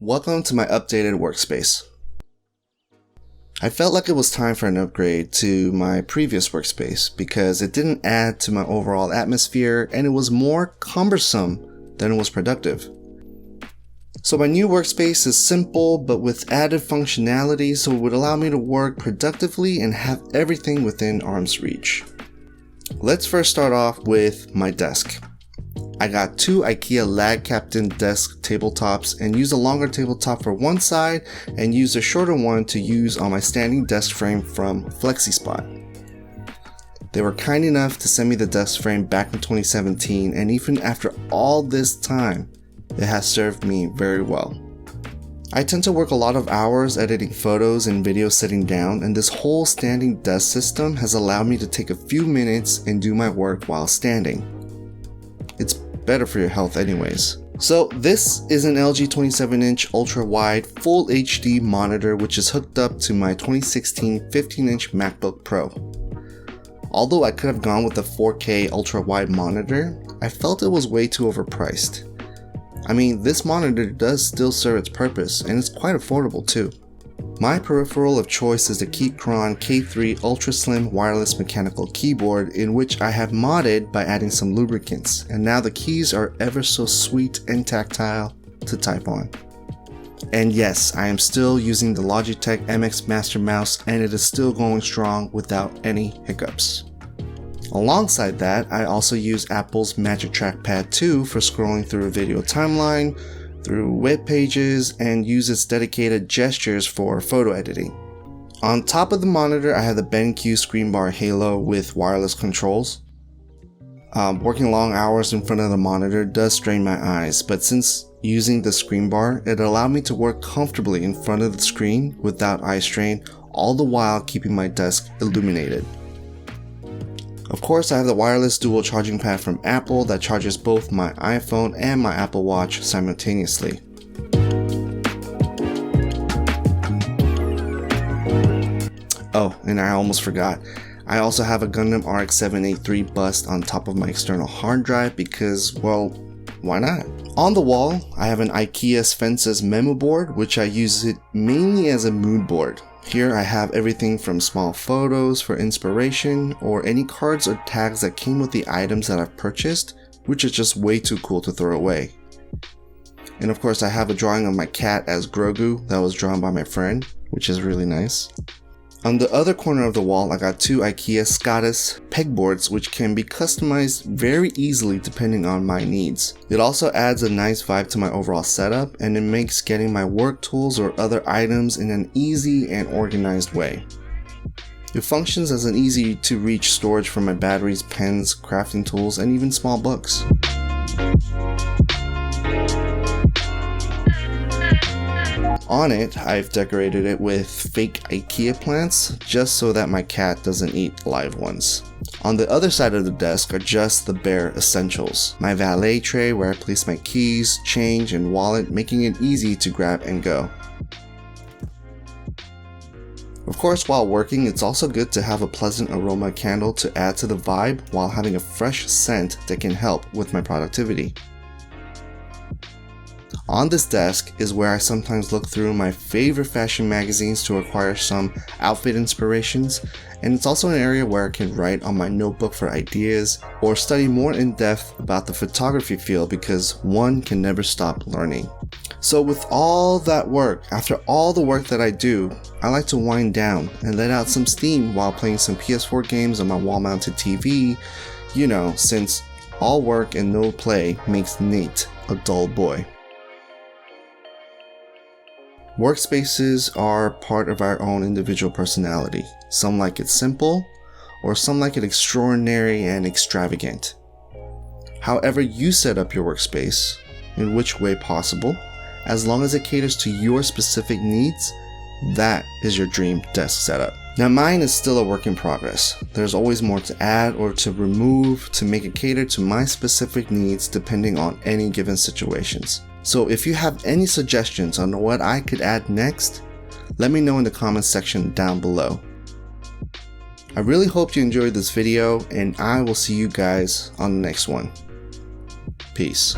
Welcome to my updated workspace. I felt like it was time for an upgrade to my previous workspace because it didn't add to my overall atmosphere and it was more cumbersome than it was productive. So my new workspace is simple but with added functionality, so it would allow me to work productively and have everything within arm's reach. Let's first start off with my desk. I got two Ikea LAGKAPTEN desk tabletops and used a longer tabletop for one side and used a shorter one to use on my standing desk frame from Flexispot. They were kind enough to send me the desk frame back in 2017, and even after all this time, it has served me very well. I tend to work a lot of hours editing photos and videos sitting down, and this whole standing desk system has allowed me to take a few minutes and do my work while standing. It's better for your health anyways. So this is an LG 27-inch ultra-wide full HD monitor which is hooked up to my 2016 15-inch MacBook Pro. Although I could have gone with a 4K ultra-wide monitor, I felt it was way too overpriced. I mean, this monitor does still serve its purpose and it's quite affordable too. My peripheral of choice is the Keychron K3 ultra slim wireless mechanical keyboard, in which I have modded by adding some lubricants, and now the keys are ever so sweet and tactile to type on. And yes, I am still using the Logitech MX Master mouse and it is still going strong without any hiccups. Alongside that, I also use Apple's Magic Trackpad 2 for scrolling through a video timeline, through web pages, and use its dedicated gestures for photo editing. On top of the monitor, I have the BenQ screen bar halo with wireless controls. Working long hours in front of the monitor does strain my eyes, but since using the screen bar, it allowed me to work comfortably in front of the screen without eye strain, all the while keeping my desk illuminated. Of course, I have the wireless dual charging pad from Apple that charges both my iPhone and my Apple Watch simultaneously. Oh, and I almost forgot. I also have a Gundam RX 783 bust on top of my external hard drive because, well, why not? On the wall, I have an Ikea Svensas memo board, which I use it mainly as a mood board. Here I have everything from small photos for inspiration or any cards or tags that came with the items that I've purchased, which is just way too cool to throw away. And of course I have a drawing of my cat as Grogu that was drawn by my friend, which is really nice. On the other corner of the wall, I got two Ikea Skadis Pegboards which can be customized very easily depending on my needs. It also adds a nice vibe to my overall setup, and it makes getting my work tools or other items in an easy and organized way. It functions as an easy to reach storage for my batteries, pens, crafting tools, and even small books. On it, I've decorated it with fake Ikea plants just so that my cat doesn't eat live ones. On the other side of the desk are just the bare essentials. My valet tray where I place my keys, change, and wallet, making it easy to grab and go. Of course, while working, it's also good to have a pleasant aroma candle to add to the vibe while having a fresh scent that can help with my productivity. On this desk is where I sometimes look through my favorite fashion magazines to acquire some outfit inspirations, and it's also an area where I can write on my notebook for ideas or study more in depth about the photography field because one can never stop learning. So with all that work, after all the work that I do, I like to wind down and let out some steam while playing some PS4 games on my wall-mounted TV, you know, since all work and no play makes Nate a dull boy. Workspaces are part of our own individual personality. Some like it simple, or some like it extraordinary and extravagant. However you set up your workspace, in which way possible, as long as it caters to your specific needs, that is your dream desk setup. Now mine is still a work in progress. There's always more to add or to remove to make it cater to my specific needs depending on any given situations. So if you have any suggestions on what I could add next, let me know in the comments section down below. I really hope you enjoyed this video, and I will see you guys on the next one. Peace.